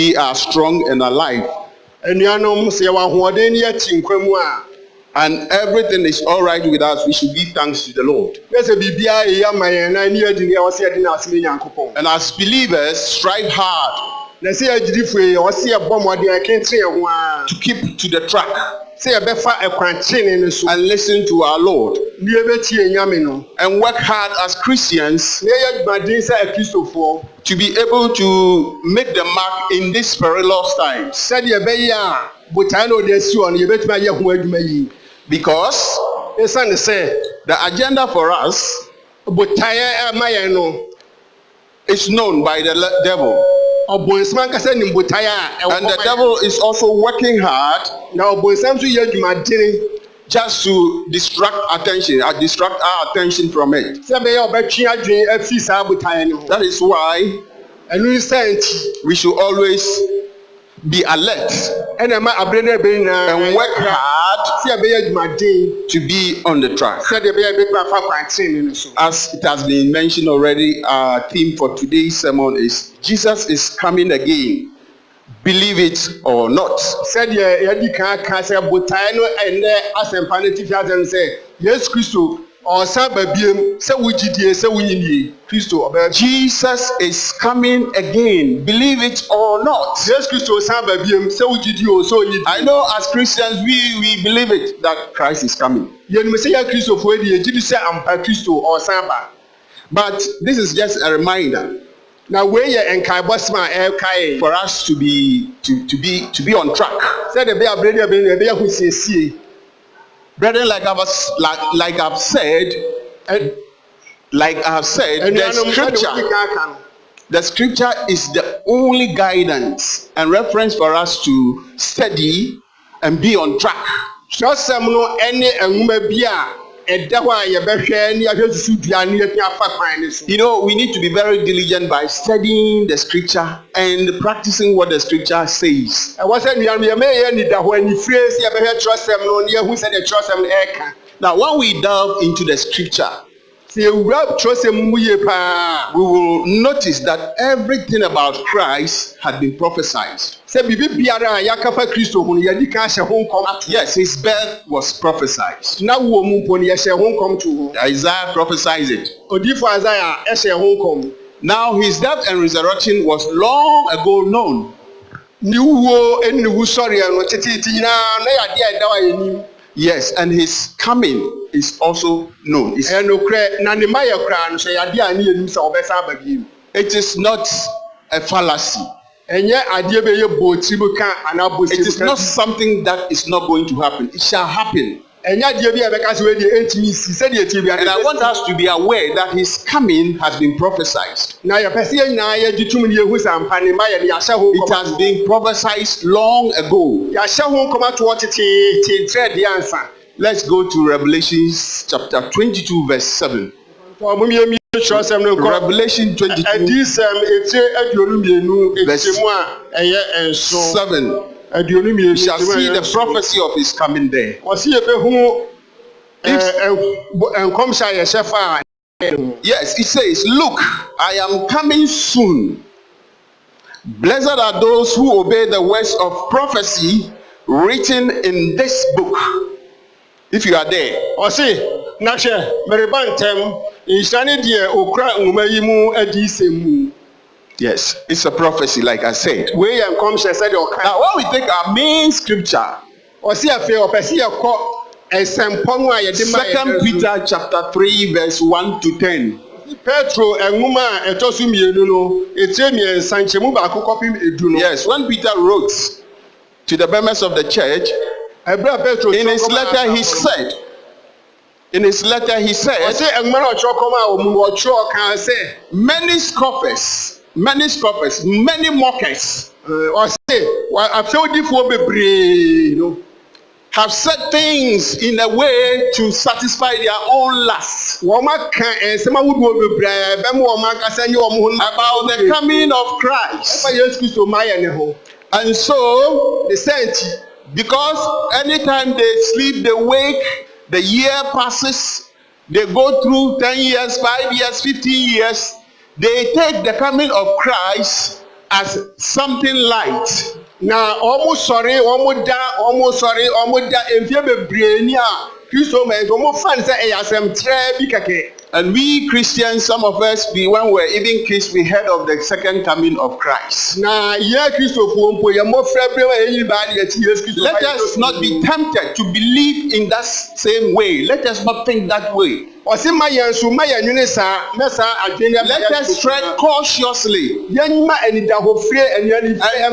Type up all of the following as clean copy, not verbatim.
we are strong and alive. And everything is all right with us, we should give thanks to the Lord. And as believers, strive hard to keep to the track and listen to our Lord and work hard as Christians to be able to make the mark in these perilous times. Because the agenda for us is known by the devil. And the devil is also working hard just to distract our attention from it. That is why we should always be alert and work hard to be on the track. As it has been mentioned already, our theme for today's sermon is Jesus is coming again. Believe it or not. Jesus is coming again. Believe it or not. I know as Christians we believe it that Christ is coming. But this is just a reminder. Now for us to be on track. Brethren, like I've said, the scripture is the only guidance and reference for us to study and be on track. You know, we need to be very diligent by studying the scripture and practicing what the scripture says. Now, when we delve into the scripture, we will notice that everything about Christ had been prophesied. Yes, his birth was prophesied. Isaiah prophesied it. Now his death and resurrection was long ago known. Yes, and his coming is also known. It is not a fallacy. It is not something that is not going to happen. It shall happen. And I want us to be aware that his coming has been prophesied. It has been prophesied long ago. Let's go to Revelation chapter 22 verse 7. Revelation 22 verse 7. You shall see the prophecy of his coming there. Yes, it says, look, I am coming soon. Blessed are those who obey the words of prophecy written in this book. If you are there. Yes, it's a prophecy, like I said. Now, when we take our main scripture, 2 Peter chapter 3, verse 1 to 10. Yes, when Peter wrote to the members of the church, in his letter he said, many scoffers, many mockers have said things in a way to satisfy their own lust about the coming of Christ. And so they said, because anytime they sleep, they wake, the year passes, they go through 10 years, 5 years, 15 years, they take the coming of Christ as something light. Na almost sorry, almost enfie bebre ni a Kristo ma enso fan say e yasem tre bi keke. And we Christians, some of us, when we were even kids, we heard of the second coming of Christ. Na ye Kristo fu mpo ye mo fra bre wa yin ba de ti Yesu Kristo. Let us not be tempted to believe in that same way. Let us not think that way. Let us tread cautiously and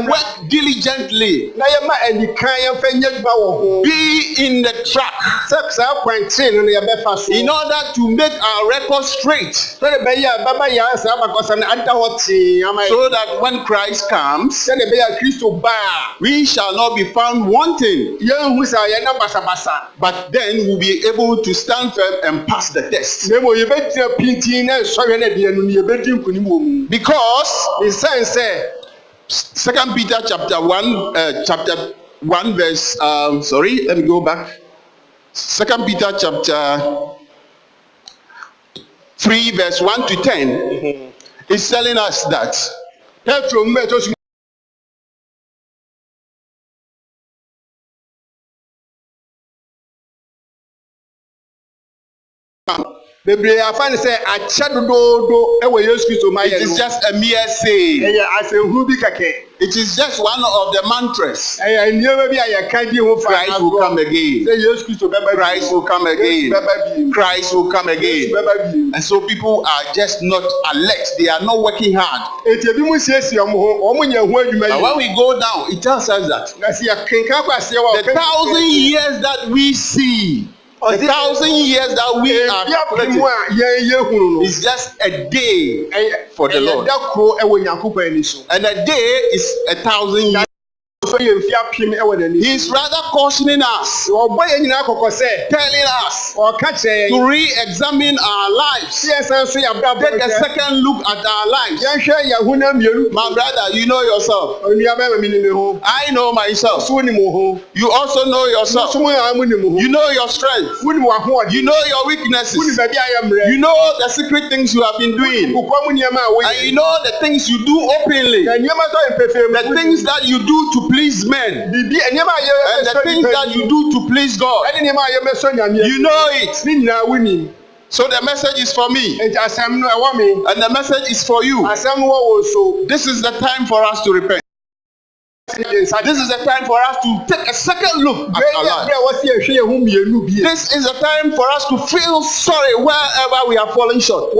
work diligently. Be in the track in order to make our record straight, so that when Christ comes, we shall not be found wanting, but then we'll be able to stand firm and pass the test. Because in sense, 2 Peter chapter 1 verse let me go back. 2 Peter chapter 3 verse 1 to 10 is telling us that it is just a mere saying. It is just one of the mantras. Christ will come again. Christ will come again. Christ will come again. And so people are just not alert. They are not working hard. And when we go down, it tells us that the 1,000 years that we see, the 1,000 years that we are collecting is just a day for the Lord. And a day is 1,000 years. He's rather cautioning us, telling us to re-examine our lives, take a second look at our lives. My brother, you know yourself. I know myself. You also know yourself. You know your strength. You know your weaknesses. You know the secret things you have been doing. And you know the things you do openly. The things that you do to please men, and the things that you do to please God. You know it. So the message is for me, and the message is for you. This is the time for us to repent. This is the time for us to take a second look at our life. This is the time for us to feel sorry wherever we are falling short.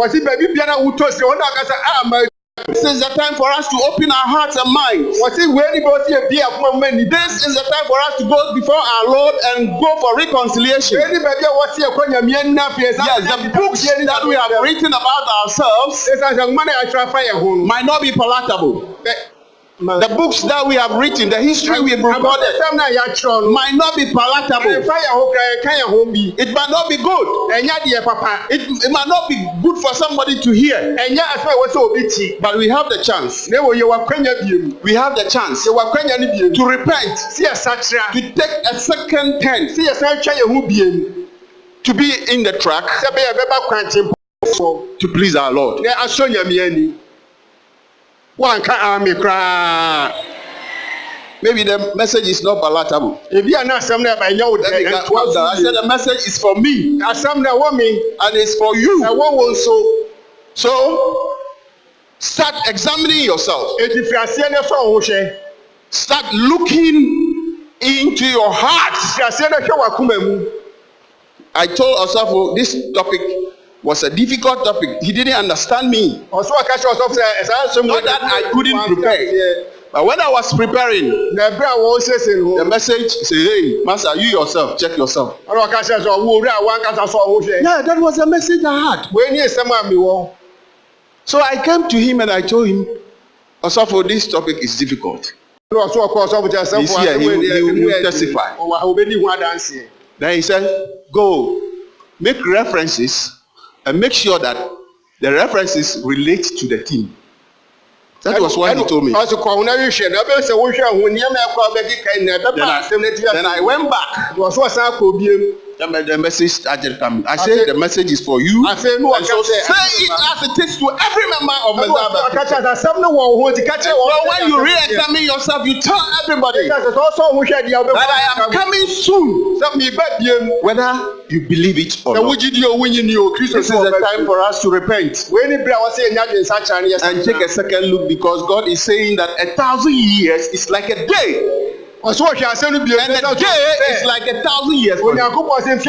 This is the time for us to open our hearts and minds. This is the time for us to go before our Lord and go for reconciliation. Yes, the books that we have written about ourselves might not be palatable. The books that we have written, the history we have recorded, might not be palatable. It might not be good. It might not be good for somebody to hear. But we have the chance. We have the chance to repent, to take a second turn, to be in the track, to please our Lord. Maybe the message is not palatable. I said the message is for me, and it's for you. So start examining yourself. Start looking into your heart. I told Osafo this topic was a difficult topic. He didn't understand me. Not that I couldn't prepare. But when I was preparing, the message said, hey, Master, you yourself, check yourself. Yeah, that was the message I had. So I came to him and I told him, Osafo, this topic is difficult. He's here, he will testify. Then he said, go, make references, and make sure that the references relate to the theme. That was what he told me. Then I went back The message started coming. I said the message is for you. And so say it as it is to every member of Messiah Baptist. So when you re-examine yourself, you tell everybody that I am coming soon. Whether you believe it or not. This is the time for us to repent and take a second look, because God is saying that 1,000 years is like a day. And a day is like 1,000 years. Today, if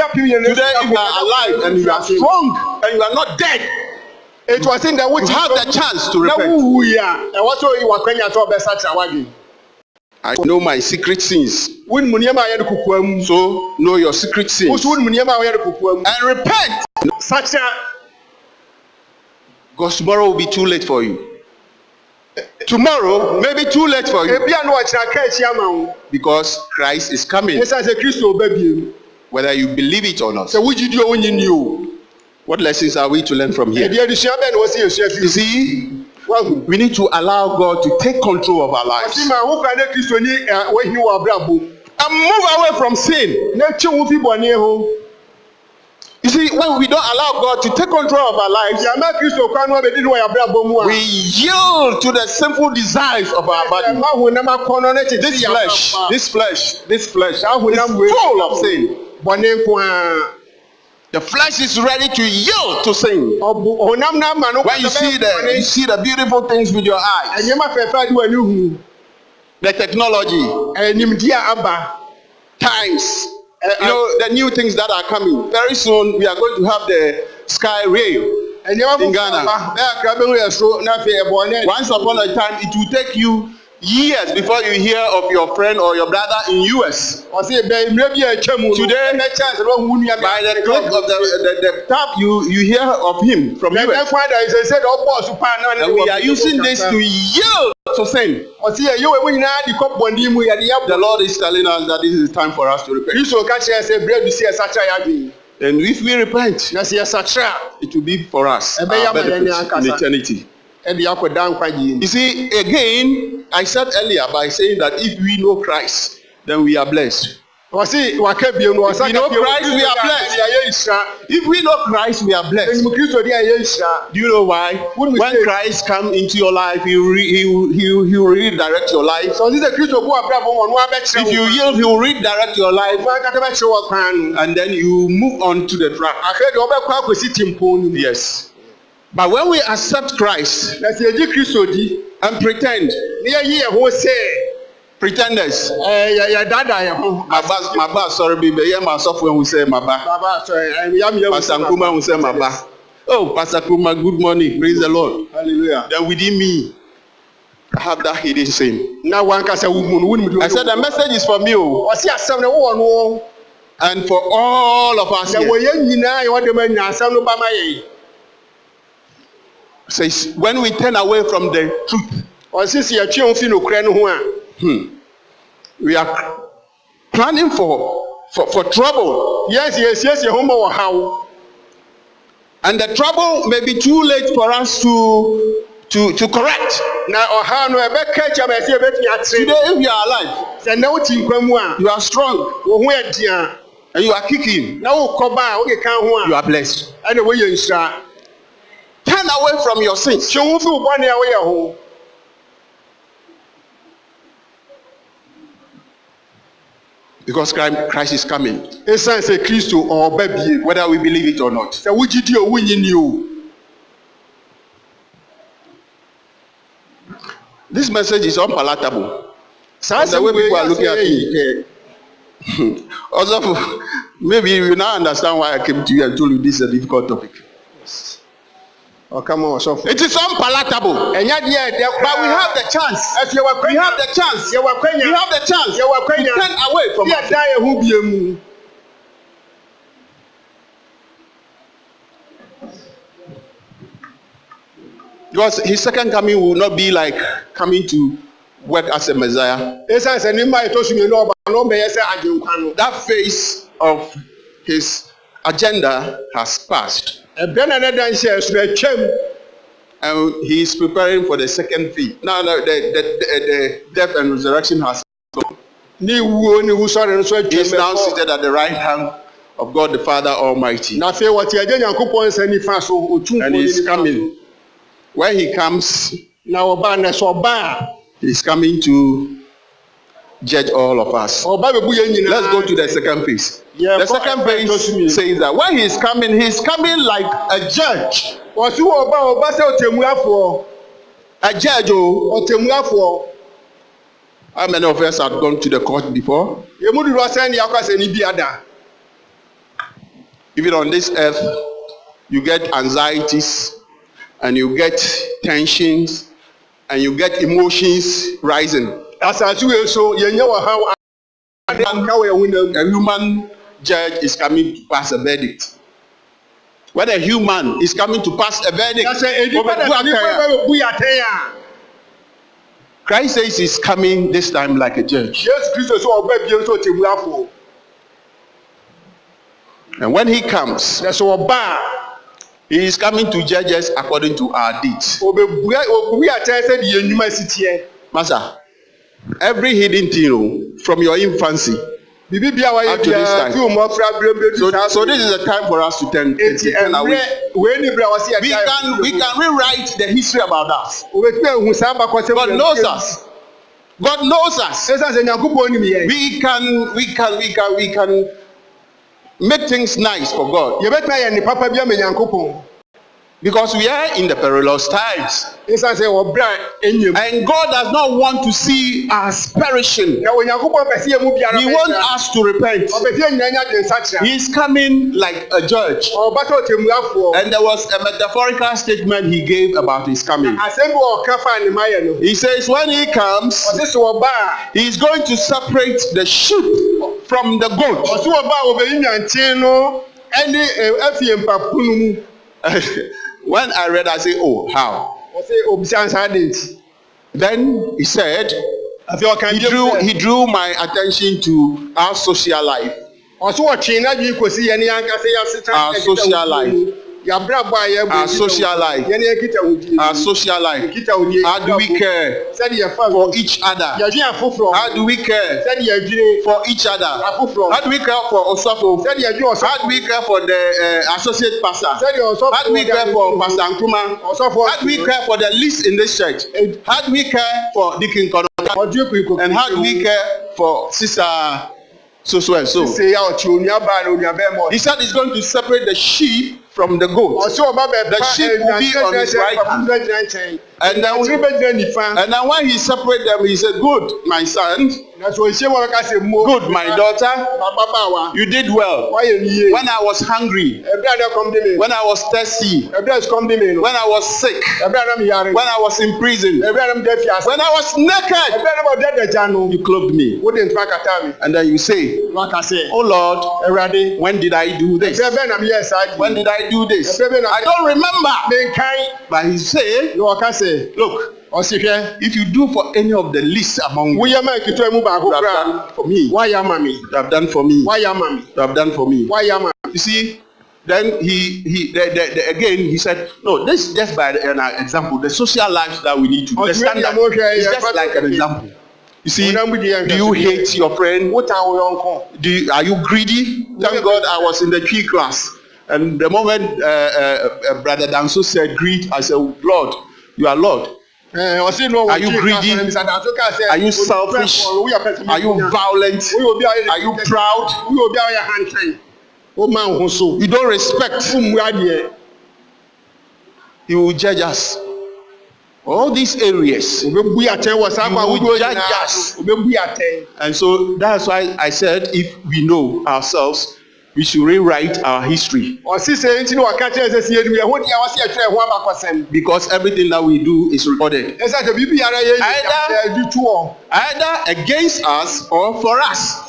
you are alive and you are strong and you are not dead, it was in that you have the chance to repent. I know my secret sins. So know your secret sins and repent. Because tomorrow will be too late for you. Tomorrow may be too late for you, because Christ is coming, whether you believe it or not. What lessons are we to learn from here? You see, we need to allow God to take control of our lives and move away from sin. You see, when we don't allow God to take control of our lives, we yield to the sinful desires of our body. This flesh is full of sin. The flesh is ready to yield to sin. When you see the beautiful things with your eyes, the technology, times, you know, the new things that are coming. Very soon we are going to have the sky rail in Ghana. Once upon a time, it will take you years before you hear of your friend or your brother in US. Today, by the click of the tap, you hear of him from US. And we are using this to yield to sin. The Lord is telling us that this is time for us to repent. And if we repent, it will be for us our benefit in eternity. You see, again, I said earlier by saying that if we know Christ, then we are blessed. If we know Christ, we are blessed. If we know Christ, we are blessed. Do you know why? When Christ comes into your life, he will redirect your life. If you yield, he will redirect your life, and then you move on to the track. Yes. But when we accept Christ and pretend, pretenders, Maba, sorry, baby, myself when we say Maba. Pastor Nkrumah will say Maba. Oh, Pastor Nkrumah, good morning, praise the Lord. Hallelujah. Then within me, I have that hidden sin. Now one can say, I said the message is for me, and for all of us here. Says when we turn away from the truth, we are planning for trouble. Yes. And the trouble may be too late for us to correct. Today, if you are alive, you are strong, and you are kicking, you are blessed. Turn away from your sins. Because Christ is coming. Whether we believe it or not. This message is unpalatable. The way people are looking at me. Also, maybe you now understand why I came to you and told you this is a difficult topic. Oh, come on, so it is unpalatable. But we have the chance. We have the chance. We have the chance to turn away from it. Because his second coming will not be like coming to work as a Messiah. That phase of his agenda has passed. And he is preparing for the second phase. Now the death and resurrection has come. He is now seated at the right hand of God the Father Almighty. Na fe wo tie agye Nyankopɔn nsa nifa so otumfo And he's coming. When he comes, na oba na so oba he's coming to judge all of us. oba be bu ye nyina. Let's go to the second phase. The second phase says that when he's coming like a judge. Osi oba se otemuafo. A judge, oh. Otemuafo. How many of us have gone to the court before? Yemudu ro san ya kwase ni biada. Even on this earth, you get anxieties and you get tensions and you get emotions rising. Asatu we so yenye wa ha A human judge is coming to pass a verdict. When a human is coming to pass a verdict, Christ says he's coming this time like a judge. And when he comes, he is coming to judge us according to our deeds. Master, every hidden thing from your infancy up to this time. So this is the time for us to turn away. We can rewrite the history about us. God knows us. God knows us. We can make things nice for God. Because we are in the perilous times. And God does not want to see us perishing. He wants us to repent. He is coming like a judge. And there was a metaphorical statement he gave about his coming. He says when he comes, he is going to separate the sheep from the goat. When I read, I say, oh, how? Then he said, he drew my attention to our social life. Our social life. Our social life. Our social life. How do we care for each other? How do we care for each other? How do we care for Osofo? How do we care for the associate pastor? How do we care for Pastor Nkrumah? How do we care for the least in this church? How do we care for Deacon Kono? And how do we care for Sister so and so? He said he's going to separate the sheep from the goat. The sheep will be on his right hand. And then when he separated them, he said, good, my son. Good, my daughter. You did well. When I was hungry. When I was thirsty. When I was sick. When I was in prison. When I was naked. You clothed me. And then you say, oh Lord, when did I do this? When did I do this? I don't remember. But he said, look, if you do for any of the least among you, you have done for me. You have done for me. You have done for me. You see, then again he said, no, this is just by an example. The social life that we need to do. The standard is just like an example. You see, do you hate your friend? Are you greedy? Thank God I was in the tree class. And the moment Brother Danso said greed, I said, Lord, you are Lord. Are you greedy? Are you selfish? Are you violent? Are you proud? You don't respect. He will judge us. All these areas, he will judge us. And so that's why I said, if we know ourselves, we should rewrite our history. Because everything that we do is recorded. Either against us or for us.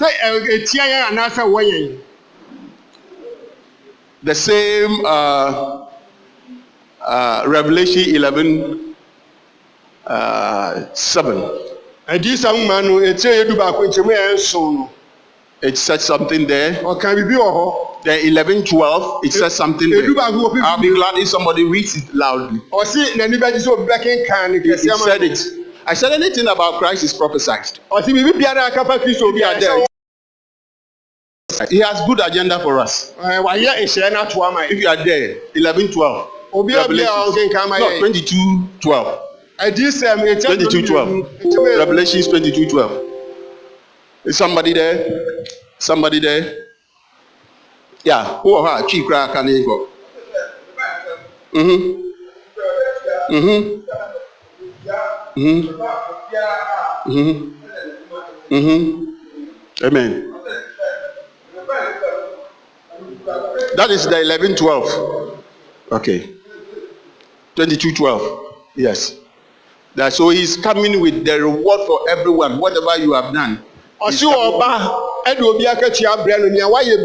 The same Revelation 11 7. It said something there. The 11:12, it says something there. I'll be glad if somebody reads it loudly. He said it. I said anything about Christ is prophesied. He has good agenda for us. Wayɛ nhyɛ na to ama. If you are there, 11:12. Obi a ɔnkenka ma No, yɛ. 22:12. Adisɛm 22:12. Revelations 22:12. Is somebody there? Somebody there? Yeah. Who are chief crack and go? Amen. That is the 11:12. Okay. 22:12. Yes. That so he's coming with the reward for everyone, whatever you have done. Ɔsi wɔ ɔba ɛde obi akatua brɛ no nea wayɛ